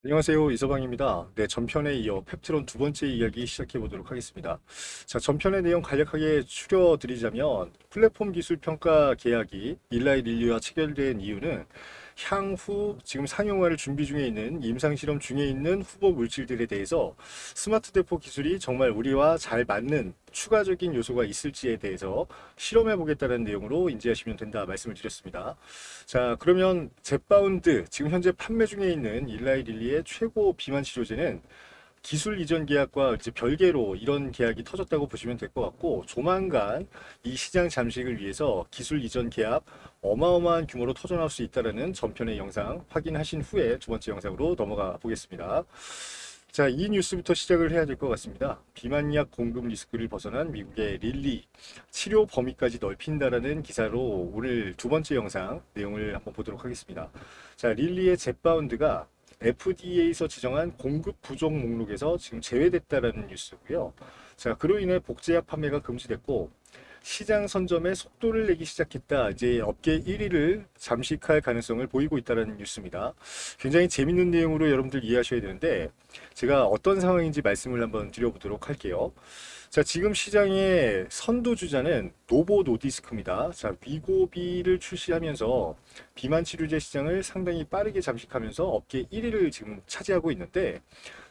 안녕하세요, 이서방입니다. 네, 전편에 이어 펩트론 두 번째 이야기 시작해 보도록 하겠습니다. 자, 전편의 내용 간략하게 추려드리자면 플랫폼 기술 평가 계약이 일라이 릴리와 체결된 이유는 향후 지금 상용화를 준비 중에 있는 임상실험 중에 있는 후보 물질들에 대해서 스마트 대포 기술이 정말 우리와 잘 맞는 추가적인 요소가 있을지에 대해서 실험해 보겠다는 내용으로 인지하시면 된다 말씀을 드렸습니다. 자, 그러면 젯바운드 지금 현재 판매 중에 있는 일라이 릴리의 최고 비만 치료제는 기술 이전 계약과 이제 별개로 이런 계약이 터졌다고 보시면 될 것 같고, 조만간 이 시장 잠식을 위해서 기술 이전 계약 어마어마한 규모로 터져나올 수 있다는 전편의 영상 확인하신 후에 두 번째 영상으로 넘어가 보겠습니다. 자, 이 뉴스부터 시작을 해야 될 것 같습니다. 비만약 공급 리스크를 벗어난 미국의 릴리 치료 범위까지 넓힌다라는 기사로 오늘 두 번째 영상 내용을 한번 보도록 하겠습니다. 자, 릴리의 젯바운드가 FDA에서 지정한 공급 부족 목록에서 지금 제외됐다라는 뉴스고요. 자, 그로 인해 복제약 판매가 금지됐고 시장 선점에 속도를 내기 시작했다. 이제 업계 1위를 잠식할 가능성을 보이고 있다는 뉴스입니다. 굉장히 재밌는 내용으로 여러분들 이해하셔야 되는데 제가 어떤 상황인지 말씀을 한번 드려보도록 할게요. 자, 지금 시장의 선두주자는 노보 노디스크입니다. 자, 위고비를 출시하면서 비만 치료제 시장을 상당히 빠르게 잠식하면서 업계 1위를 지금 차지하고 있는데,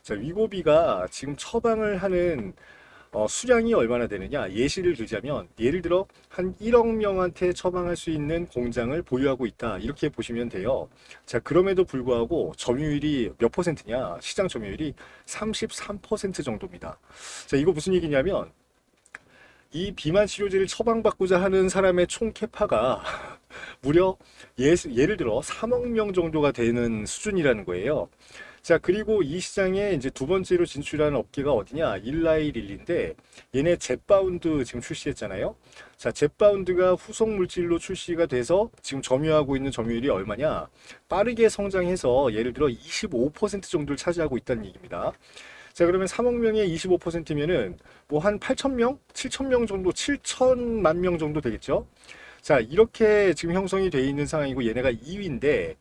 자, 위고비가 지금 처방을 하는 수량이 얼마나 되느냐 예시를 들자면, 예를 들어 한 1억 명한테 처방할 수 있는 공장을 보유하고 있다 이렇게 보시면 돼요. 자, 그럼에도 불구하고 점유율이 몇 퍼센트냐, 시장 점유율이 33% 정도입니다. 자, 이거 무슨 얘기냐면 이 비만 치료제를 처방받고자 하는 사람의 총 캐파가 무려 예를 들어 3억 명 정도가 되는 수준이라는 거예요. 자, 그리고 이 시장에 이제 두 번째로 진출하는 업계가 어디냐? 일라이 릴리인데, 얘네 젯바운드 지금 출시했잖아요. 자, 젯바운드가 후속 물질로 출시가 돼서 지금 점유하고 있는 점유율이 얼마냐? 빠르게 성장해서 예를 들어 25% 정도를 차지하고 있다는 얘기입니다. 자, 그러면 3억 명의 25%면은 뭐 한 8천 명? 7천 명 정도, 7천만 명 정도 되겠죠? 자, 이렇게 지금 형성이 돼 있는 상황이고 얘네가 2위인데,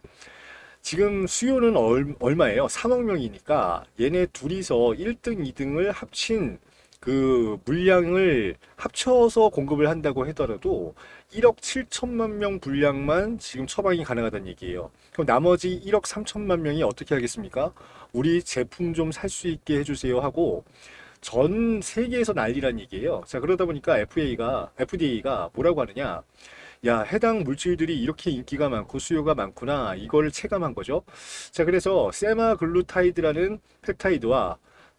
지금 수요는 얼마예요? 3억 명이니까 얘네 둘이서 1등, 2등을 합친 그 물량을 합쳐서 공급을 한다고 하더라도 1억 7천만 명 분량만 지금 처방이 가능하다는 얘기예요. 그럼 나머지 1억 3천만 명이 어떻게 하겠습니까? 우리 제품 좀 살 수 있게 해주세요 하고 전 세계에서 난리란 얘기예요. 자, 그러다 보니까 FDA가 뭐라고 하느냐? 야, 해당 물질들이 이렇게 인기가 많고 수요가 많구나. 이걸 체감한 거죠. 자, 그래서 세마글루타이드라는 펩타이드와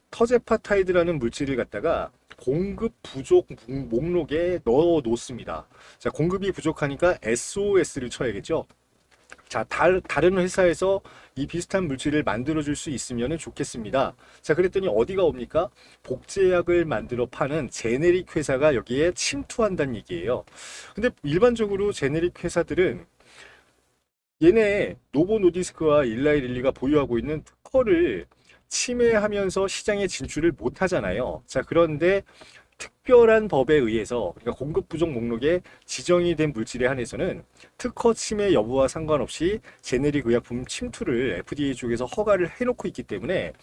터제파타이드라는 물질을 갖다가 공급 부족 목록에 넣어 놓습니다. 자, 공급이 부족하니까 SOS를 쳐야겠죠. 자, 다른 회사에서 이 비슷한 물질을 만들어줄 수 있으면 좋겠습니다. 자, 그랬더니 어디가 옵니까? 복제약을 만들어 파는 제네릭 회사가 여기에 침투한다는 얘기예요. 근데 일반적으로 제네릭 회사들은 얘네 노보 노디스크와 일라이 릴리가 보유하고 있는 특허를 침해하면서 시장에 진출을 못 하잖아요. 자, 그런데 특별한 법에 의해서, 그러니까 공급 부족 목록에 지정이 된 물질에 한해서는 특허 침해 여부와 상관없이 제네릭 의약품 침투를 FDA 쪽에서 허가를 해놓고 있기 때문에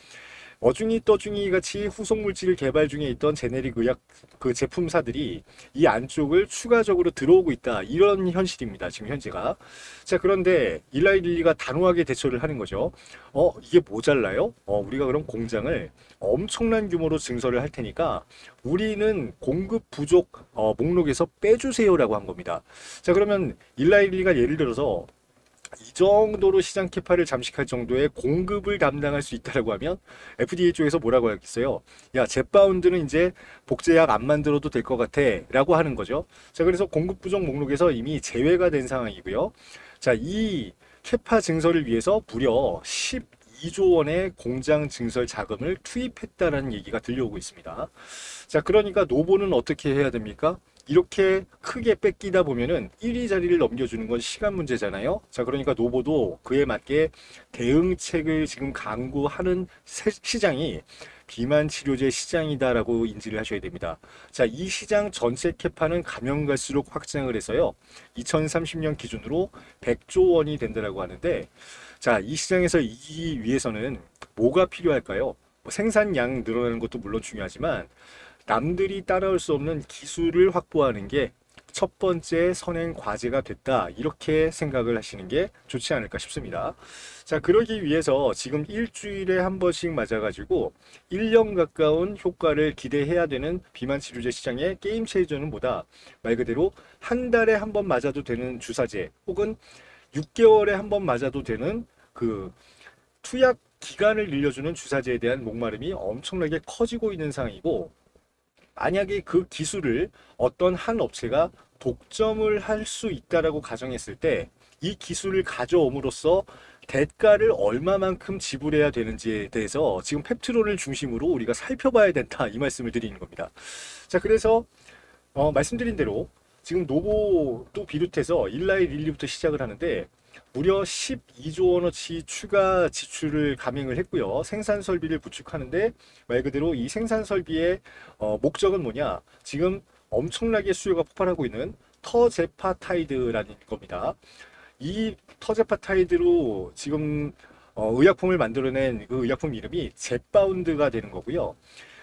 어중이 떠중이 같이 후속 물질을 개발 중에 있던 제네릭 의약 그 제품사들이 이 안쪽을 추가적으로 들어오고 있다, 이런 현실입니다 지금 현재가. 자, 그런데 일라이 릴리가 단호하게 대처를 하는 거죠. 이게 모자라요? 우리가 그럼 공장을 엄청난 규모로 증설을 할 테니까 우리는 공급 부족 목록에서 빼주세요라고 한 겁니다. 자, 그러면 일라이 릴리가 예를 들어서 이 정도로 시장 캐파를 잠식할 정도의 공급을 담당할 수 있다라고 하면 FDA 쪽에서 뭐라고 하겠어요? 야, 젯바운드는 이제 복제약 안 만들어도 될 것 같아 라고 하는 거죠. 자, 그래서 공급 부족 목록에서 이미 제외가 된 상황이고요. 자, 이 캐파 증설을 위해서 무려 12조 원의 공장 증설 자금을 투입했다는 얘기가 들려오고 있습니다. 자, 그러니까 노보는 어떻게 해야 됩니까? 이렇게 크게 뺏기다 보면은 1위 자리를 넘겨주는 건 시간 문제잖아요. 자, 그러니까 노보도 그에 맞게 대응책을 지금 강구하는 시장이 비만 치료제 시장이다라고 인지를 하셔야 됩니다. 자, 이 시장 전체 캐파는 가면 갈수록 확장을 해서요. 2030년 기준으로 100조 원이 된다라고 하는데, 자, 이 시장에서 이기기 위해서는 뭐가 필요할까요? 뭐 생산량 늘어나는 것도 물론 중요하지만 남들이 따라올 수 없는 기술을 확보하는 게 첫 번째 선행 과제가 됐다. 이렇게 생각을 하시는 게 좋지 않을까 싶습니다. 자, 그러기 위해서 지금 일주일에 한 번씩 맞아가지고 1년 가까운 효과를 기대해야 되는 비만 치료제 시장의 게임 체인저는 뭐다? 말 그대로 한 달에 한 번 맞아도 되는 주사제 혹은 6개월에 한 번 맞아도 되는 그 투약 기간을 늘려주는 주사제에 대한 목마름이 엄청나게 커지고 있는 상황이고, 만약에 그 기술을 어떤 한 업체가 독점을 할 수 있다라고 가정했을 때 이 기술을 가져옴으로써 대가를 얼마만큼 지불해야 되는지에 대해서 지금 펩트론을 중심으로 우리가 살펴봐야 된다, 이 말씀을 드리는 겁니다. 자, 그래서 말씀드린 대로 지금 노보도 비롯해서 일라이 릴리부터 시작을 하는데 무려 12조 원어치 추가 지출을 감행을 했고요. 생산 설비를 구축하는데 말 그대로 이 생산 설비의 목적은 뭐냐? 지금 엄청나게 수요가 폭발하고 있는 터제파타이드라는 겁니다. 이 터제파타이드로 지금 의약품을 만들어낸 그 의약품 이름이 젯바운드가 되는 거고요.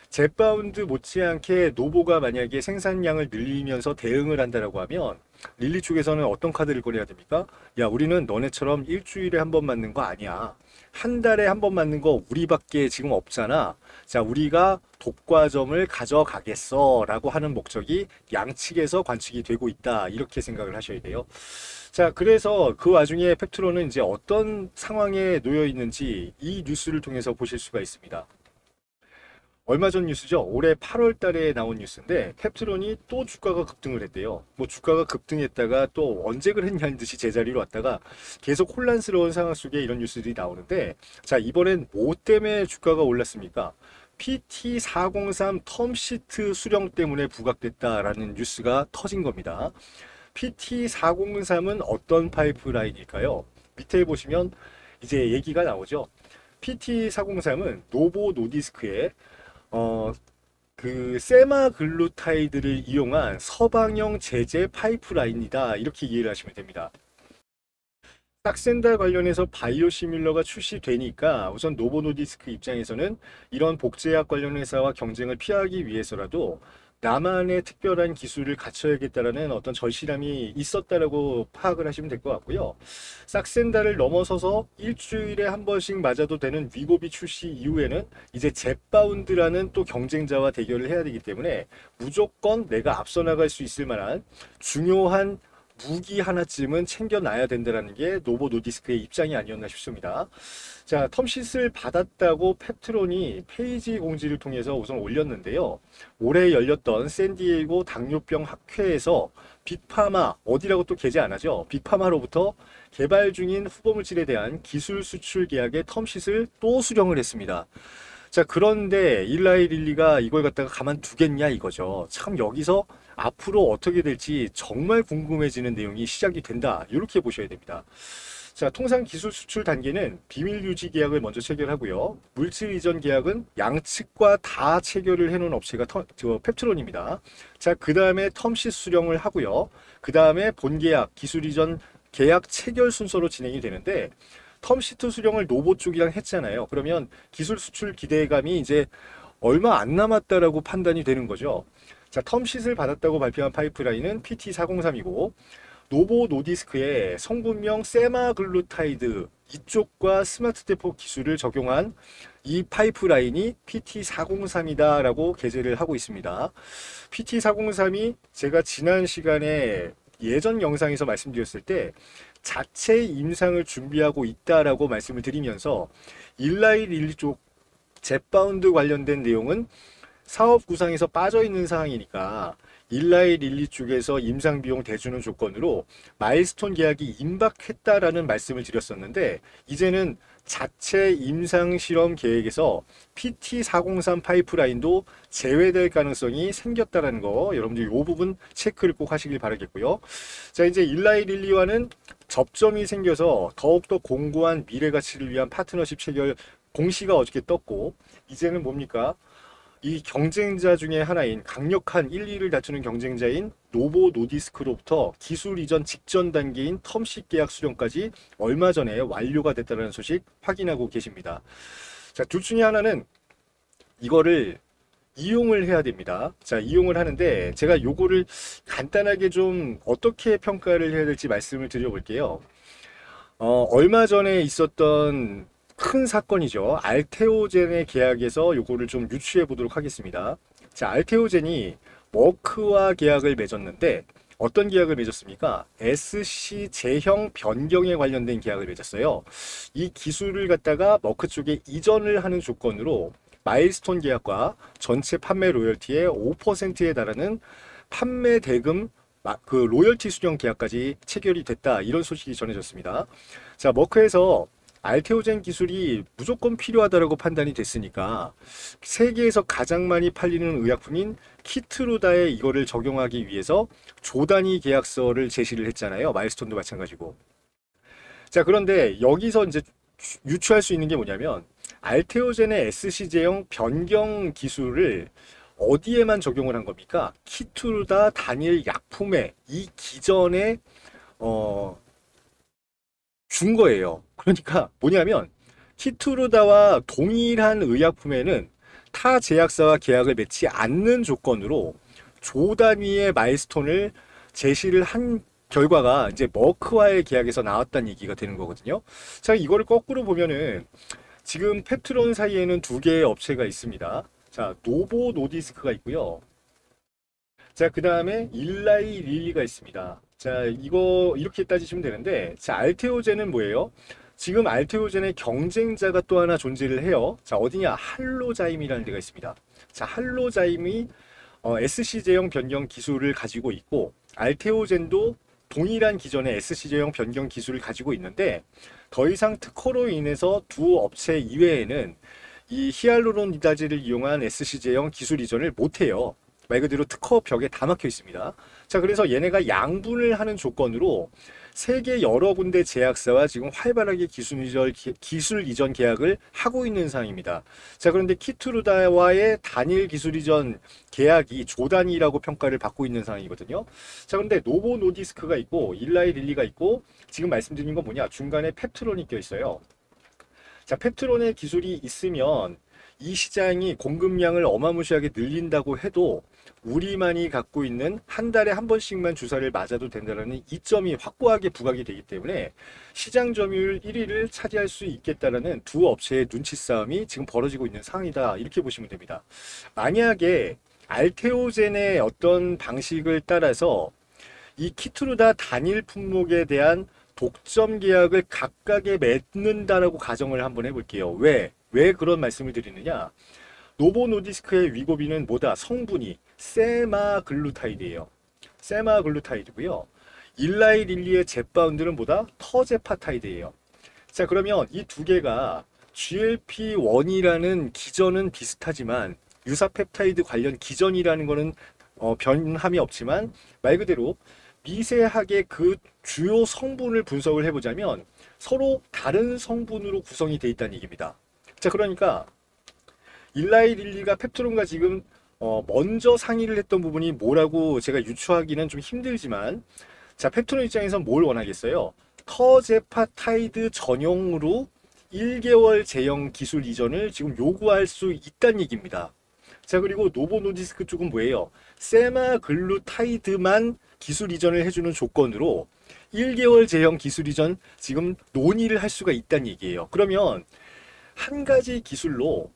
젯바운드 못지않게 노보가 만약에 생산량을 늘리면서 대응을 한다라고 하면 릴리 쪽에서는 어떤 카드를 꺼내야 됩니까? 야, 우리는 너네처럼 일주일에 한 번 맞는 거 아니야. 한 달에 한 번 맞는 거 우리밖에 지금 없잖아. 자, 우리가 독과점을 가져가겠어 라고 하는 목적이 양측에서 관측이 되고 있다. 이렇게 생각을 하셔야 돼요. 자, 그래서 그 와중에 펩트론은 이제 어떤 상황에 놓여 있는지 이 뉴스를 통해서 보실 수가 있습니다. 얼마 전 뉴스죠. 올해 8월 달에 나온 뉴스인데 펩트론이 또 주가가 급등을 했대요. 뭐 주가가 급등했다가 또 언제 그랬냐는 듯이 제자리로 왔다가 계속 혼란스러운 상황 속에 이런 뉴스들이 나오는데, 자, 이번엔 뭐 때문에 주가가 올랐습니까? PT403 텀시트 수령 때문에 부각됐다라는 뉴스가 터진 겁니다. PT403은 어떤 파이프라인일까요? 밑에 보시면 이제 얘기가 나오죠. PT403은 노보 노디스크의 그 세마글루타이드를 이용한 서방형 제제 파이프라인이다, 이렇게 이해를 하시면 됩니다. 싹센다 관련해서 바이오시밀러가 출시되니까 우선 노보노디스크 입장에서는 이런 복제약 관련 회사와 경쟁을 피하기 위해서라도 나만의 특별한 기술을 갖춰야겠다라는 어떤 절실함이 있었다라고 파악을 하시면 될 것 같고요. 싹센다를 넘어서서 일주일에 한 번씩 맞아도 되는 위고비 출시 이후에는 이제 젯바운드라는 또 경쟁자와 대결을 해야 되기 때문에 무조건 내가 앞서 나갈 수 있을 만한 중요한 무기 하나쯤은 챙겨놔야 된다는 게 노보 노디스크의 입장이 아니었나 싶습니다. 자, 텀시스를 받았다고 펩트론이 페이지 공지를 통해서 우선 올렸는데요. 올해 열렸던 샌디에이고 당뇨병 학회에서 빅파마, 어디라고 또 게재 안 하죠? 빅파마로부터 개발 중인 후보물질에 대한 기술 수출 계약의 텀시스를 또 수령을 했습니다. 자, 그런데 일라이 릴리가 이걸 갖다가 가만두겠냐 이거죠. 참 여기서 앞으로 어떻게 될지 정말 궁금해지는 내용이 시작이 된다, 이렇게 보셔야 됩니다. 자, 통상 기술 수출 단계는 비밀 유지 계약을 먼저 체결하고요. 물질 이전 계약은 양측과 다 체결을 해놓은 업체가 펩트론입니다. 자, 그 다음에 텀시 수령을 하고요. 그 다음에 본계약, 기술 이전 계약 체결 순서로 진행이 되는데, 텀시트 수령을 노보 쪽이랑 했잖아요. 그러면 기술 수출 기대감이 이제 얼마 안 남았다라고 판단이 되는 거죠. 자, 텀시트를 받았다고 발표한 파이프라인은 PT403이고, 노보 노디스크의 성분명 세마글루타이드 이쪽과 스마트 대포 기술을 적용한 이 파이프라인이 PT403이다라고 게재를 하고 있습니다. PT403이 제가 지난 시간에 예전 영상에서 말씀드렸을 때 자체 임상을 준비하고 있다라고 말씀을 드리면서 일라이 릴리 쪽 젯바운드 관련된 내용은 사업 구상에서 빠져 있는 상황이니까 일라이 릴리 쪽에서 임상비용 대주는 조건으로 마일스톤 계약이 임박했다라는 말씀을 드렸었는데, 이제는 자체 임상실험 계획에서 PT403 파이프라인도 제외될 가능성이 생겼다라는 거, 여러분들 이 부분 체크를 꼭 하시길 바라겠고요. 자, 이제 일라이 릴리와는 접점이 생겨서 더욱더 공고한 미래 가치를 위한 파트너십 체결 공시가 어저께 떴고, 이제는 뭡니까? 이 경쟁자 중에 하나인 강력한 1, 2를 다투는 경쟁자인 노보 노디스크로부터 기술 이전 직전 단계인 텀식 계약 수령까지 얼마 전에 완료가 됐다는 소식 확인하고 계십니다. 자, 둘 중에 하나는 이거를 이용을 해야 됩니다. 자, 이용을 하는데 제가 요거를 간단하게 좀 어떻게 평가를 해야 될지 말씀을 드려볼게요. 얼마 전에 있었던 큰 사건이죠. 알테오젠의 계약에서 요거를 좀 유추해 보도록 하겠습니다. 자, 알테오젠이 머크와 계약을 맺었는데 어떤 계약을 맺었습니까? SC 제형 변경에 관련된 계약을 맺었어요. 이 기술을 갖다가 머크 쪽에 이전을 하는 조건으로 마일스톤 계약과 전체 판매 로열티의 5%에 달하는 판매 대금 그 로열티 수령 계약까지 체결이 됐다. 이런 소식이 전해졌습니다. 자, 머크에서 알테오젠 기술이 무조건 필요하다고 판단이 됐으니까 세계에서 가장 많이 팔리는 의약품인 키트루다에 이거를 적용하기 위해서 조단위 계약서를 제시를 했잖아요. 마일스톤도 마찬가지고. 자, 그런데 여기서 이제 유추할 수 있는 게 뭐냐면 알테오젠의 SC제형 변경 기술을 어디에만 적용을 한 겁니까? 키트루다 단일 약품에 이 기전에 준 거예요. 그러니까 뭐냐면 키트루다와 동일한 의약품에는 타 제약사와 계약을 맺지 않는 조건으로 조 단위의 마일스톤을 제시를 한 결과가 이제 머크와의 계약에서 나왔다는 얘기가 되는 거거든요. 자, 이거를 거꾸로 보면은 지금 펩트론 사이에는 두 개의 업체가 있습니다. 자, 노보 노디스크가 있고요. 자, 그 다음에 일라이 릴리가 있습니다. 자, 이거 이렇게 따지시면 되는데, 자, 알테오젠은 뭐예요? 지금 알테오젠의 경쟁자가 또 하나 존재를 해요. 자, 어디냐? 할로자임이라는 데가 있습니다. 자, 할로자임이 SC 제형 변경 기술을 가지고 있고, 알테오젠도 동일한 기존의 SC 제형 변경 기술을 가지고 있는데, 더 이상 특허로 인해서 두 업체 이외에는 이 히알루론이다제를 이용한 SC 제형 기술 이전을 못해요. 말 그대로 특허 벽에 다 막혀 있습니다. 자, 그래서 얘네가 양분을 하는 조건으로 세계 여러 군데 제약사와 지금 활발하게 기술 이전 계약을 하고 있는 상황입니다. 자, 그런데 키트루다와의 단일 기술 이전 계약이 조단위라고 평가를 받고 있는 상황이거든요. 자, 그런데 노보 노디스크가 있고 일라이 릴리가 있고 지금 말씀드린 건 뭐냐? 중간에 펩트론이 껴 있어요. 자, 펩트론의 기술이 있으면 이 시장이 공급량을 어마무시하게 늘린다고 해도 우리만이 갖고 있는 한 달에 한 번씩만 주사를 맞아도 된다는 이점이 확고하게 부각이 되기 때문에 시장 점유율 1위를 차지할 수 있겠다라는 두 업체의 눈치 싸움이 지금 벌어지고 있는 상황이다. 이렇게 보시면 됩니다. 만약에 알테오젠의 어떤 방식을 따라서 이 키트루다 단일 품목에 대한 독점 계약을 각각에 맺는다라고 가정을 한번 해볼게요. 왜 그런 말씀을 드리느냐? 노보노디스크의 위고비는 뭐다? 성분이 세마글루타이드예요. 세마글루타이드고요. 일라이 릴리의 젯바운드는 뭐다? 터제파타이드예요. 자, 그러면 이 두 개가 GLP-1이라는 기전은 비슷하지만 유사펩타이드 관련 기전이라는 거는 변함이 없지만 말 그대로 미세하게 그 주요 성분을 분석을 해보자면 서로 다른 성분으로 구성이 되어 있다는 얘기입니다. 자, 그러니까 일라이 릴리가 펩트론과 지금 먼저 상의를 했던 부분이 뭐라고 제가 유추하기는 좀 힘들지만, 자, 펩트론 입장에선 뭘 원하겠어요? 터제파타이드 전용으로 1개월 제형 기술 이전을 지금 요구할 수 있다는 얘기입니다. 자, 그리고 노보노디스크 쪽은 뭐예요? 세마글루타이드만 기술 이전을 해주는 조건으로 1개월 제형 기술 이전 지금 논의를 할 수가 있다는 얘기예요. 그러면 한 가지 기술로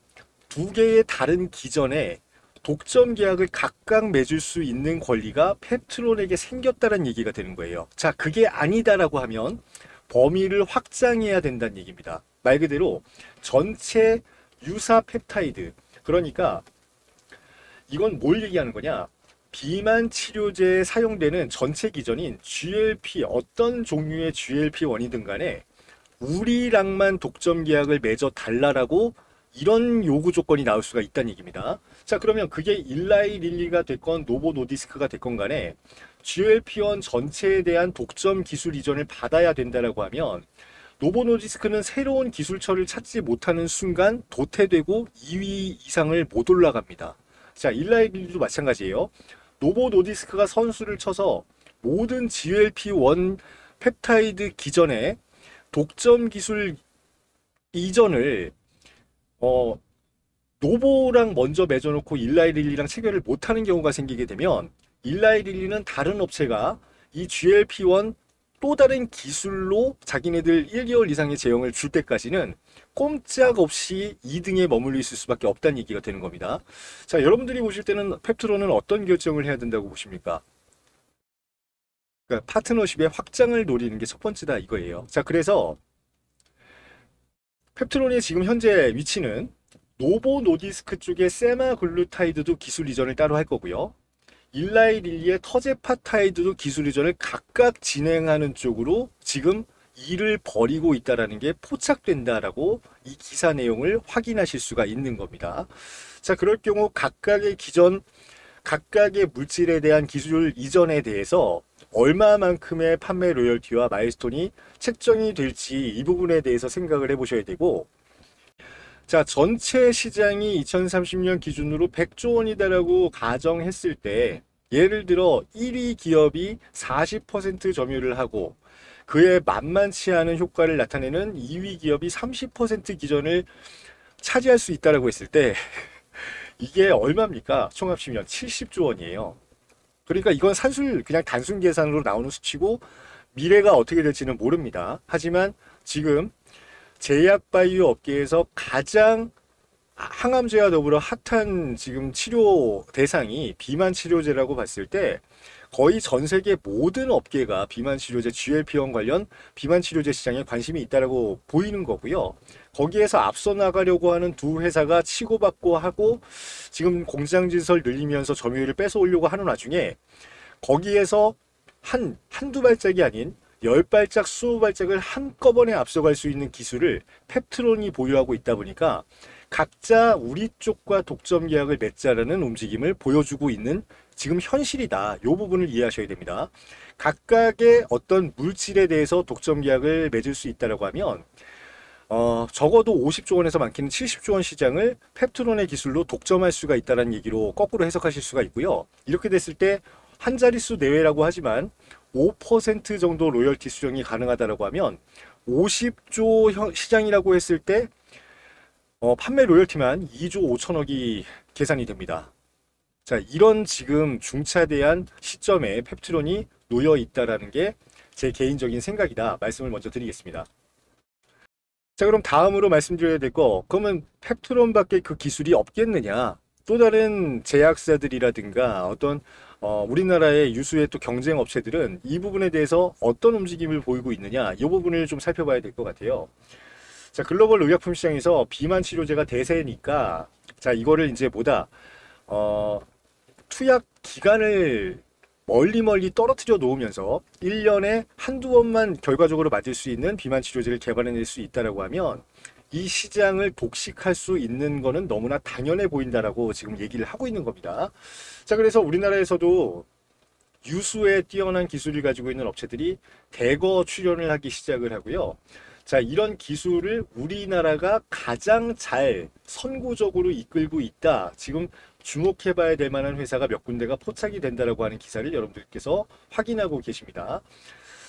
두 개의 다른 기전에 독점 계약을 각각 맺을 수 있는 권리가 펩트론에게 생겼다는 얘기가 되는 거예요. 자, 그게 아니다라고 하면 범위를 확장해야 된다는 얘기입니다. 말 그대로 전체 유사 펩타이드, 그러니까 이건 뭘 얘기하는 거냐? 비만 치료제에 사용되는 전체 기전인 GLP, 어떤 종류의 GLP-1이든 간에 우리랑만 독점 계약을 맺어 달라라고 이런 요구 조건이 나올 수가 있다는 얘기입니다. 자, 그러면 그게 일라이 릴리가 됐건 노보 노디스크가 됐건 간에 GLP-1 전체에 대한 독점 기술 이전을 받아야 된다라고 하면 노보 노디스크는 새로운 기술처를 찾지 못하는 순간 도태되고 2위 이상을 못 올라갑니다. 자, 일라이 릴리도 마찬가지예요. 노보 노디스크가 선수를 쳐서 모든 GLP-1 펩타이드 기전에 독점 기술 이전을 노보랑 먼저 맺어놓고 일라이 릴리랑 체결을 못하는 경우가 생기게 되면 일라이 릴리는 다른 업체가 이 GLP-1 또 다른 기술로 자기네들 1개월 이상의 제형을 줄 때까지는 꼼짝없이 2등에 머물러 있을 수밖에 없다는 얘기가 되는 겁니다. 자, 여러분들이 보실 때는 펩트론은 어떤 결정을 해야 된다고 보십니까? 그러니까 파트너십의 확장을 노리는 게 첫 번째다 이거예요. 자, 그래서 펩트론의 지금 현재 위치는 노보 노디스크 쪽의 세마글루타이드도 기술 이전을 따로 할 거고요. 일라이 릴리의 터제파타이드도 기술 이전을 각각 진행하는 쪽으로 지금 일을 벌이고 있다는 게 포착된다라고 이 기사 내용을 확인하실 수가 있는 겁니다. 자, 그럴 경우 각각의 물질에 대한 기술 이전에 대해서 얼마만큼의 판매 로열티와 마일스톤이 책정이 될지 이 부분에 대해서 생각을 해보셔야 되고, 자, 전체 시장이 2030년 기준으로 100조 원이다라고 가정했을 때 예를 들어 1위 기업이 40% 점유를 하고 그에 만만치 않은 효과를 나타내는 2위 기업이 30% 기전을 차지할 수 있다라고 했을 때 이게 얼마입니까? 총 합치면 70조 원이에요. 그러니까 이건 그냥 단순 계산으로 나오는 수치고 미래가 어떻게 될지는 모릅니다. 하지만 지금 제약 바이오 업계에서 가장 항암제와 더불어 핫한 지금 치료 대상이 비만 치료제라고 봤을 때 거의 전 세계 모든 업계가 비만 치료제 GLP-1 관련 비만 치료제 시장에 관심이 있다라고 보이는 거고요. 거기에서 앞서 나가려고 하는 두 회사가 치고받고 하고 지금 공장 진설 늘리면서 점유율을 뺏어오려고 하는 와중에 거기에서 한두 발짝이 아닌 10발짝, 20발짝을 한꺼번에 앞서갈 수 있는 기술을 펩트론이 보유하고 있다 보니까 각자 우리 쪽과 독점 계약을 맺자라는 움직임을 보여주고 있는 지금 현실이다. 이 부분을 이해하셔야 됩니다. 각각의 어떤 물질에 대해서 독점 계약을 맺을 수 있다고 하면 적어도 50조 원에서 많게는 70조 원 시장을 펩트론의 기술로 독점할 수가 있다는 얘기로 거꾸로 해석하실 수가 있고요. 이렇게 됐을 때 한 자릿수 내외라고 하지만 5% 정도 로열티 수령이 가능하다고 하면 50조 시장이라고 했을 때 판매 로열티만 2조 5천억이 계산이 됩니다. 자, 이런 지금 중차대한 시점에 펩트론이 놓여 있다라는 게 제 개인적인 생각이다. 말씀을 먼저 드리겠습니다. 자, 그럼 다음으로 말씀드려야 될 거, 그러면 펩트론밖에 그 기술이 없겠느냐? 또 다른 제약사들이라든가 어떤 우리나라의 유수의 또 경쟁 업체들은 이 부분에 대해서 어떤 움직임을 보이고 있느냐? 이 부분을 좀 살펴봐야 될 것 같아요. 자, 글로벌 의약품 시장에서 비만 치료제가 대세니까 자, 이거를 이제 투약 기간을 멀리 떨어뜨려 놓으면서 1년에 한두 번만 결과적으로 맞을 수 있는 비만 치료제를 개발해낼 수 있다라고 하면 이 시장을 독식할 수 있는 거는 너무나 당연해 보인다라고 지금 얘기를 하고 있는 겁니다. 자, 그래서 우리나라에서도 유수의 뛰어난 기술을 가지고 있는 업체들이 대거 출연을 하기 시작을 하고요. 자, 이런 기술을 우리나라가 가장 잘 선구적으로 이끌고 있다. 지금 주목해봐야 될 만한 회사가 몇 군데가 포착이 된다라고 하는 기사를 여러분들께서 확인하고 계십니다.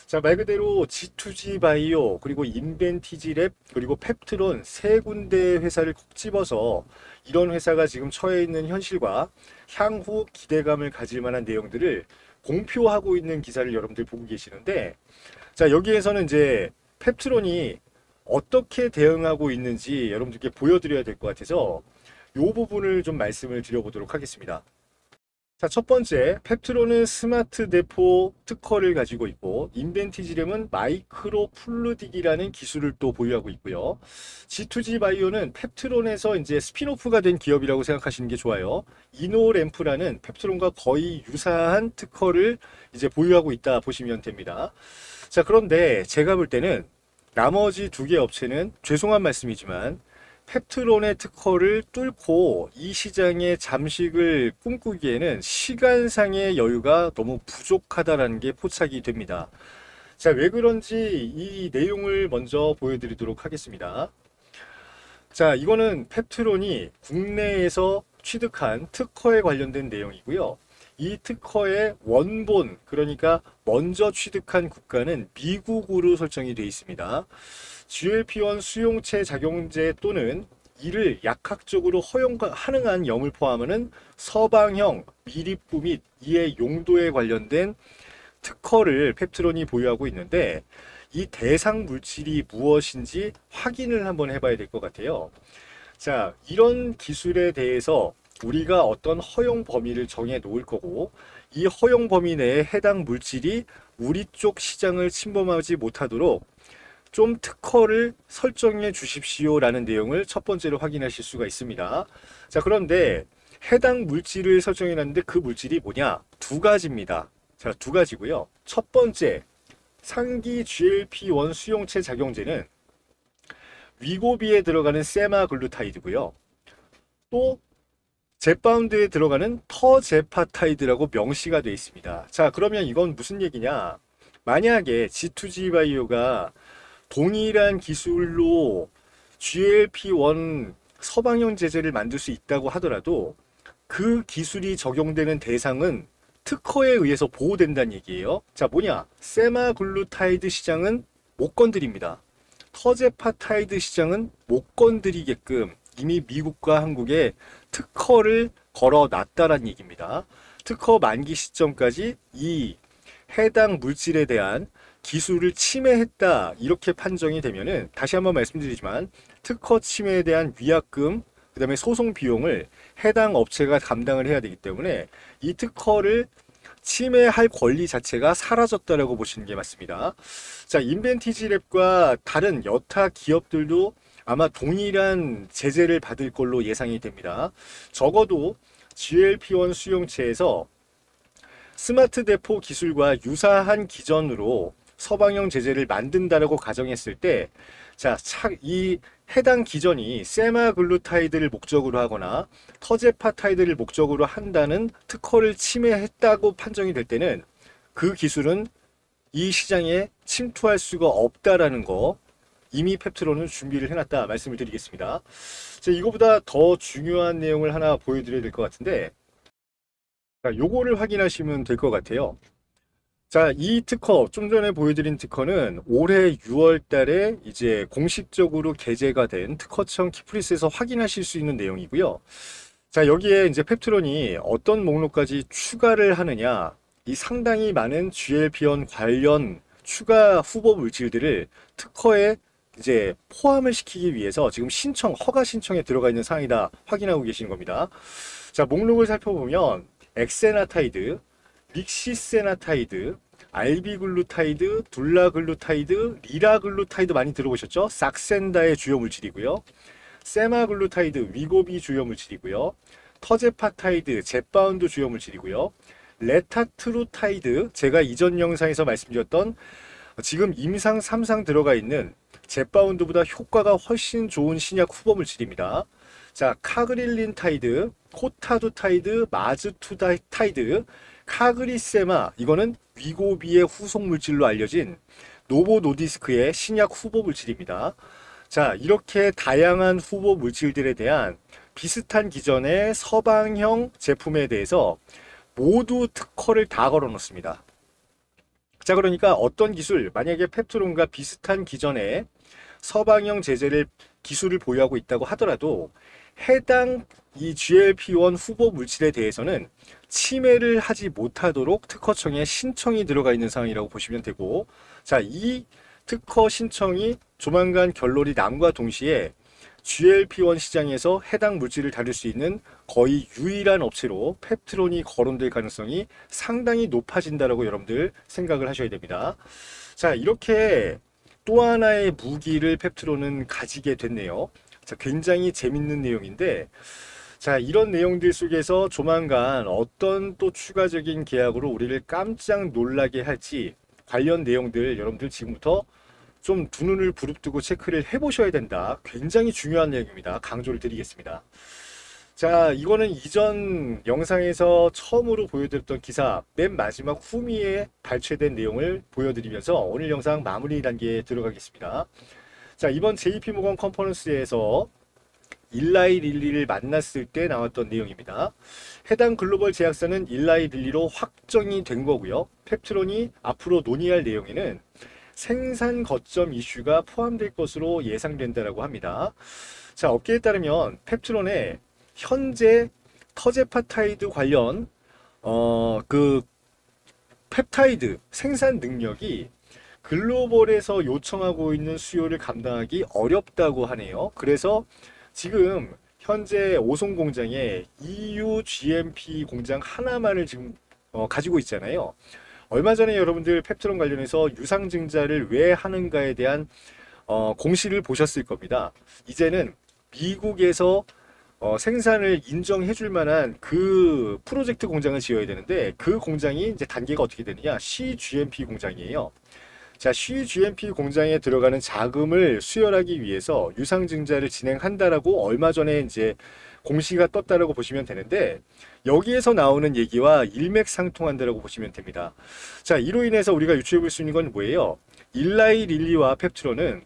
자, 말 그대로 G2G 바이오, 그리고 인벤티지랩, 그리고 펩트론 세 군데 회사를 콕 집어서 이런 회사가 지금 처해 있는 현실과 향후 기대감을 가질 만한 내용들을 공표하고 있는 기사를 여러분들 보고 계시는데, 자, 여기에서는 이제 펩트론이 어떻게 대응하고 있는지 여러분들께 보여드려야 될 것 같아서 이 부분을 좀 말씀을 드려보도록 하겠습니다. 자, 첫 번째, 펩트론은 스마트 대포 특허를 가지고 있고, 인벤티지렘은 마이크로 플루딕이라는 기술을 또 보유하고 있고요. G2G 바이오는 펩트론에서 이제 스핀오프가 된 기업이라고 생각하시는 게 좋아요. 이노램프라는 펩트론과 거의 유사한 특허를 이제 보유하고 있다 보시면 됩니다. 자, 그런데 제가 볼 때는 나머지 두 개 업체는 죄송한 말씀이지만 펩트론의 특허를 뚫고 이 시장의 잠식을 꿈꾸기에는 시간상의 여유가 너무 부족하다라는 게 포착이 됩니다. 자, 왜 그런지 이 내용을 먼저 보여드리도록 하겠습니다. 자, 이거는 펩트론이 국내에서 취득한 특허에 관련된 내용이고요. 이 특허의 원본, 그러니까 먼저 취득한 국가는 미국으로 설정이 되어 있습니다. GLP-1 수용체 작용제 또는 이를 약학적으로 허용하는 염을 포함하는 서방형 미립부 및 이의 용도에 관련된 특허를 펩트론이 보유하고 있는데 이 대상 물질이 무엇인지 확인을 한번 해봐야 될 것 같아요. 자, 이런 기술에 대해서 우리가 어떤 허용 범위를 정해 놓을 거고 이 허용 범위 내에 해당 물질이 우리 쪽 시장을 침범하지 못하도록 좀 특허를 설정해 주십시오라는 내용을 첫 번째로 확인하실 수가 있습니다. 자, 그런데 해당 물질을 설정해 놨는데 그 물질이 뭐냐? 두 가지입니다. 자, 두 가지고요. 첫 번째, 상기 GLP-1 수용체 작용제는 위고비에 들어가는 세마글루타이드고요. 또 제파운드에 들어가는 터제파타이드라고 명시가 되어 있습니다. 자, 그러면 이건 무슨 얘기냐? 만약에 G2G 바이오가 동일한 기술로 GLP-1 서방형 제제를 만들 수 있다고 하더라도 그 기술이 적용되는 대상은 특허에 의해서 보호된다는 얘기예요. 자, 뭐냐? 세마글루타이드 시장은 못 건드립니다. 터제파타이드 시장은 못 건드리게끔 이미 미국과 한국에 특허를 걸어놨다라는 얘기입니다. 특허 만기 시점까지 이 해당 물질에 대한 기술을 침해했다 이렇게 판정이 되면은 다시 한번 말씀드리지만 특허 침해에 대한 위약금 그 다음에 소송 비용을 해당 업체가 감당을 해야 되기 때문에 이 특허를 침해할 권리 자체가 사라졌다라고 보시는 게 맞습니다. 자, 인벤티지랩과 다른 여타 기업들도 아마 동일한 제재를 받을 걸로 예상이 됩니다. 적어도 GLP-1 수용체에서 스마트 대포 기술과 유사한 기전으로 서방형 제재를 만든다라고 가정했을 때, 자, 이 해당 기전이 세마글루타이드를 목적으로 하거나 터제파타이드를 목적으로 한다는 특허를 침해했다고 판정이 될 때는 그 기술은 이 시장에 침투할 수가 없다라는 거 이미 펩트론은 준비를 해놨다 말씀을 드리겠습니다. 자, 이거보다 더 중요한 내용을 하나 보여드려야 될 것 같은데, 자, 요거를 확인하시면 될 것 같아요. 자, 이 특허, 좀 전에 보여드린 특허는 올해 6월 달에 이제 공식적으로 게재가 된 특허청 키프리스에서 확인하실 수 있는 내용이고요. 자, 여기에 이제 펩트론이 어떤 목록까지 추가를 하느냐, 이 상당히 많은 GLP-1 관련 추가 후보 물질들을 특허에 이제 포함을 시키기 위해서 지금 허가 신청에 들어가 있는 사항이다 확인하고 계신 겁니다. 자, 목록을 살펴보면 엑세나타이드, 릭시세나타이드, 알비글루타이드, 둘라글루타이드, 리라글루타이드 많이 들어보셨죠? 삭센다의 주요 물질이고요. 세마글루타이드, 위고비 주요 물질이고요. 터제파타이드, 제파운드 주요 물질이고요. 레타트루타이드, 제가 이전 영상에서 말씀드렸던 지금 임상 3상 들어가 있는 제파운드보다 효과가 훨씬 좋은 신약 후보 물질입니다. 자, 카그릴린타이드, 코타두타이드, 마즈투다타이드, 카그리세마, 이거는 위고비의 후속 물질로 알려진 노보노디스크의 신약 후보 물질입니다. 자, 이렇게 다양한 후보 물질들에 대한 비슷한 기전의 서방형 제품에 대해서 모두 특허를 다 걸어 놓습니다. 자, 그러니까 어떤 기술, 만약에 펩트론과 비슷한 기전의 서방형 기술을 보유하고 있다고 하더라도 해당 이 GLP-1 후보 물질에 대해서는 침해를 하지 못하도록 특허청에 신청이 들어가 있는 상황이라고 보시면 되고, 자, 이 특허 신청이 조만간 결론이 남과 동시에 GLP-1 시장에서 해당 물질을 다룰 수 있는 거의 유일한 업체로 펩트론이 거론될 가능성이 상당히 높아진다라고 여러분들 생각을 하셔야 됩니다. 자, 이렇게 또 하나의 무기를 펩트론은 가지게 됐네요. 자, 굉장히 재밌는 내용인데, 자, 이런 내용들 속에서 조만간 어떤 또 추가적인 계약으로 우리를 깜짝 놀라게 할지 관련 내용들 여러분들 지금부터 좀 두 눈을 부릅뜨고 체크를 해보셔야 된다. 굉장히 중요한 내용입니다. 강조를 드리겠습니다. 자, 이거는 이전 영상에서 처음으로 보여드렸던 기사 맨 마지막 후미에 발췌된 내용을 보여드리면서 오늘 영상 마무리 단계에 들어가겠습니다. 자, 이번 JP모건 컨퍼런스에서 일라이 릴리를 만났을 때 나왔던 내용입니다. 해당 글로벌 제약사는 일라이 릴리로 확정이 된 거고요. 펩트론이 앞으로 논의할 내용에는 생산 거점 이슈가 포함될 것으로 예상된다라고 합니다. 자, 업계에 따르면 펩트론의 현재 터제파타이드 관련 그 펩타이드 생산 능력이 글로벌에서 요청하고 있는 수요를 감당하기 어렵다고 하네요. 그래서 지금 현재 오송 공장에 EU GMP 공장 하나만을 지금 가지고 있잖아요. 얼마 전에 여러분들 펩트론 관련해서 유상증자를 왜 하는가에 대한 공시를 보셨을 겁니다. 이제는 미국에서 생산을 인정해 줄 만한 그 프로젝트 공장을 지어야 되는데 그 공장이 이제 단계가 어떻게 되느냐? CGMP 공장이에요. 자, CGMP 공장에 들어가는 자금을 수혈하기 위해서 유상증자를 진행한다라고 얼마 전에 이제 공시가 떴다라고 보시면 되는데 여기에서 나오는 얘기와 일맥상통한다라고 보시면 됩니다. 자, 이로 인해서 우리가 유추해 볼 수 있는 건 뭐예요? 일라이 릴리와 펩트론은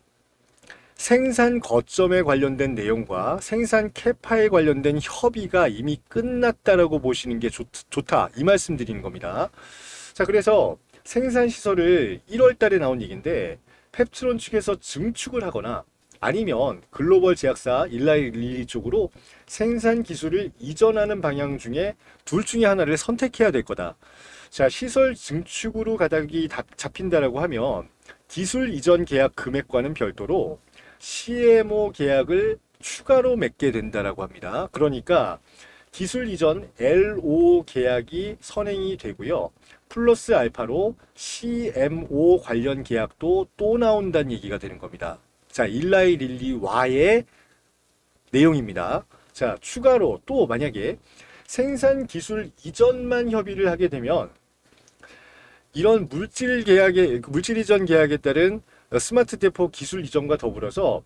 생산 거점에 관련된 내용과 생산 캐파에 관련된 협의가 이미 끝났다라고 보시는 게 좋다. 이 말씀 드리는 겁니다. 자, 그래서 생산 시설을 1월 달에 나온 얘기인데 펩트론 측에서 증축을 하거나 아니면 글로벌 제약사 일라이 릴리 쪽으로 생산 기술을 이전하는 방향 중에 둘 중에 하나를 선택해야 될 거다. 자, 시설 증축으로 가닥이 잡힌다라고 하면 기술 이전 계약 금액과는 별도로 CMO 계약을 추가로 맺게 된다라고 합니다. 그러니까 기술 이전 LO 계약이 선행이 되고요. 플러스 알파로 CMO 관련 계약도 또 나온다는 얘기가 되는 겁니다. 자, 일라이 릴리와의 내용입니다. 자, 추가로 또 만약에 생산 기술 이전만 협의를 하게 되면 이런 물질 이전 계약에 따른 스마트 대포 기술 이전과 더불어서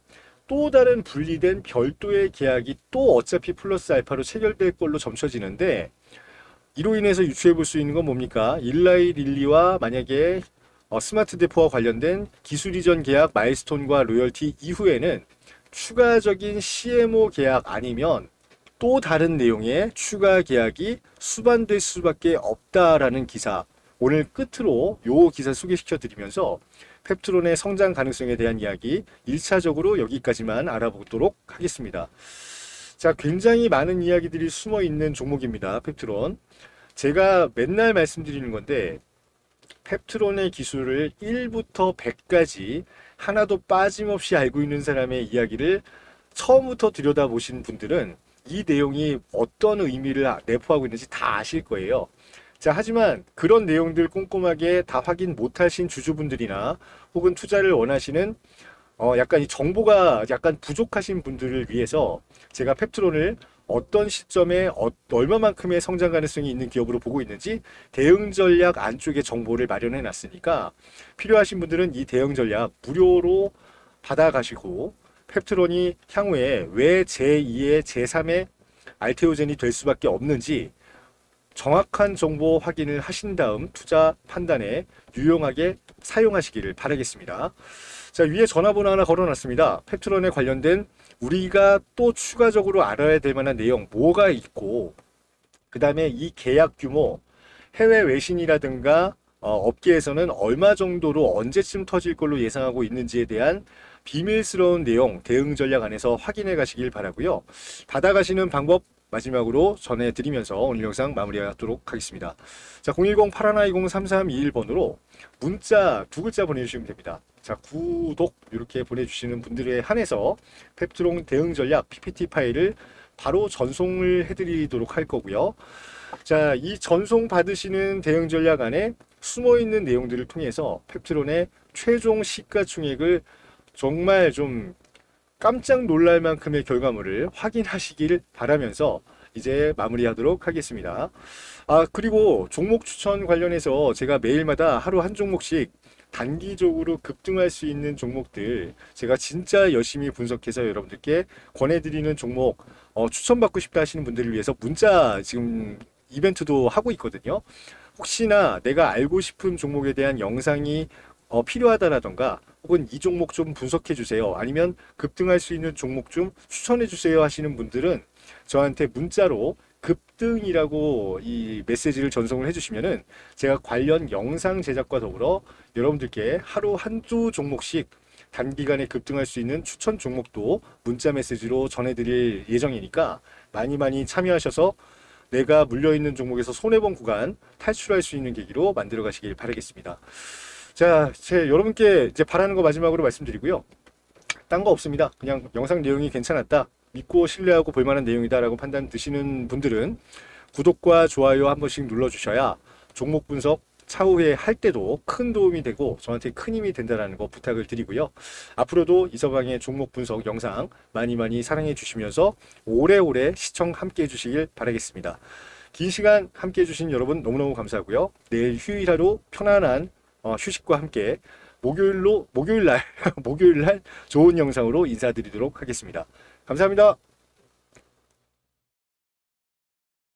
또 다른 분리된 별도의 계약이 또 어차피 플러스 알파로 체결될 걸로 점쳐지는데 이로 인해서 유추해 볼 수 있는 건 뭡니까? 일라이 릴리와 만약에 스마트 대포와 관련된 기술 이전 계약 마일스톤과 로열티 이후에는 추가적인 CMO 계약 아니면 또 다른 내용의 추가 계약이 수반될 수밖에 없다라는 기사 오늘 끝으로 요 기사 소개시켜 드리면서 펩트론의 성장 가능성에 대한 이야기 1차적으로 여기까지만 알아보도록 하겠습니다. 자, 굉장히 많은 이야기들이 숨어 있는 종목입니다. 펩트론. 제가 맨날 말씀드리는 건데 펩트론의 기술을 1부터 100까지 하나도 빠짐없이 알고 있는 사람의 이야기를 처음부터 들여다보신 분들은 이 내용이 어떤 의미를 내포하고 있는지 다 아실 거예요. 자, 하지만 그런 내용들 꼼꼼하게 다 확인 못하신 주주분들이나 혹은 투자를 원하시는 약간 이 정보가 약간 부족하신 분들을 위해서 제가 펩트론을 어떤 시점에 얼마만큼의 성장 가능성이 있는 기업으로 보고 있는지 대응 전략 안쪽에 정보를 마련해 놨으니까 필요하신 분들은 이 대응 전략 무료로 받아가시고 펩트론이 향후에 왜 제2의 제3의 알테오젠이 될 수밖에 없는지 정확한 정보 확인을 하신 다음 투자 판단에 유용하게 사용하시기를 바라겠습니다. 자, 위에 전화번호 하나 걸어놨습니다. 펩트론에 관련된 우리가 또 추가적으로 알아야 될 만한 내용 뭐가 있고 그 다음에 이 계약 규모 해외 외신이라든가 업계에서는 얼마 정도로 언제쯤 터질 걸로 예상하고 있는지에 대한 비밀스러운 내용 대응 전략 안에서 확인해 가시길 바라고요. 받아가시는 방법 마지막으로 전해드리면서 오늘 영상 마무리하도록 하겠습니다. 자, 010-8120-3321번으로 문자 두 글자 보내주시면 됩니다. 자, 구독 이렇게 보내주시는 분들에 한해서 펩트론 대응 전략 PPT 파일을 바로 전송을 해드리도록 할 거고요. 자, 이 전송 받으시는 대응 전략 안에 숨어 있는 내용들을 통해서 펩트론의 최종 시가총액을 정말 좀 깜짝 놀랄 만큼의 결과물을 확인하시길 바라면서 이제 마무리하도록 하겠습니다. 그리고 종목 추천 관련해서 제가 매일마다 하루 한 종목씩 단기적으로 급등할 수 있는 종목들 제가 진짜 열심히 분석해서 여러분들께 권해드리는 종목 추천받고 싶다 하시는 분들을 위해서 문자 지금 이벤트도 하고 있거든요. 혹시나 내가 알고 싶은 종목에 대한 영상이 필요하다라던가 혹은 이 종목 좀 분석해 주세요, 아니면 급등할 수 있는 종목 좀 추천해 주세요 하시는 분들은 저한테 문자로 급등이라고 이 메시지를 전송을 해주시면은 제가 관련 영상 제작과 더불어 여러분들께 하루 한두 종목씩 단기간에 급등할 수 있는 추천 종목도 문자 메시지로 전해드릴 예정이니까 많이 참여하셔서 내가 물려있는 종목에서 손해본 구간 탈출할 수 있는 계기로 만들어 가시길 바라겠습니다. 자, 여러분께 이제 바라는 거 마지막으로 말씀드리고요. 딴 거 없습니다. 그냥 영상 내용이 괜찮았다, 믿고 신뢰하고 볼만한 내용이다라고 판단 드시는 분들은 구독과 좋아요 한 번씩 눌러주셔야 종목 분석 차후에 할 때도 큰 도움이 되고 저한테 큰 힘이 된다는 거 부탁을 드리고요. 앞으로도 이서방의 종목 분석 영상 많이 사랑해 주시면서 오래오래 시청 함께 해주시길 바라겠습니다. 긴 시간 함께 해주신 여러분 너무너무 감사하고요. 내일 휴일 하루 편안한 휴식과 함께 목요일날 좋은 영상으로 인사드리도록 하겠습니다. 감사합니다.